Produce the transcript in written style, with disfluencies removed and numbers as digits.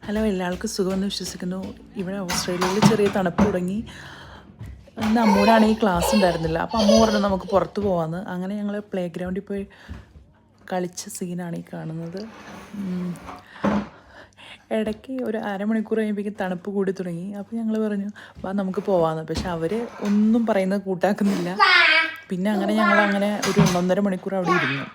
Hello, എല്ലാവർക്കും സുഖമെന്ന് വിശ്വസിക്കുന്നു. ഇവിടെ ഓസ്ട്രേലിയയിൽ ചെറിയ തണുപ്പ് തുടങ്ങി. ഇന്ന് അമ്മൂനാണെങ്കിൽ ക്ലാസ് ഉണ്ടായിരുന്നില്ല. അപ്പോൾ അമ്മ പറഞ്ഞു നമുക്ക് പുറത്ത് പോകാമെന്ന്. അങ്ങനെ ഞങ്ങൾ പ്ലേ ഗ്രൗണ്ടിൽ പോയി കളിച്ച സീനാണ് ഈ കാണുന്നത്. ഇടയ്ക്ക് ഒരു അരമണിക്കൂർ കഴിയുമ്പോഴേക്കും തണുപ്പ് കൂടി തുടങ്ങി. അപ്പോൾ ഞങ്ങൾ പറഞ്ഞു വാ നമുക്ക് പോകാമെന്ന്. പക്ഷെ അവർ ഒന്നും പറയുന്നത് കൂട്ടാക്കുന്നില്ല. പിന്നെ അങ്ങനെ ഞങ്ങളങ്ങനെ ഒരു 1.5 മണിക്കൂർ അവിടെ ഇരുന്നു.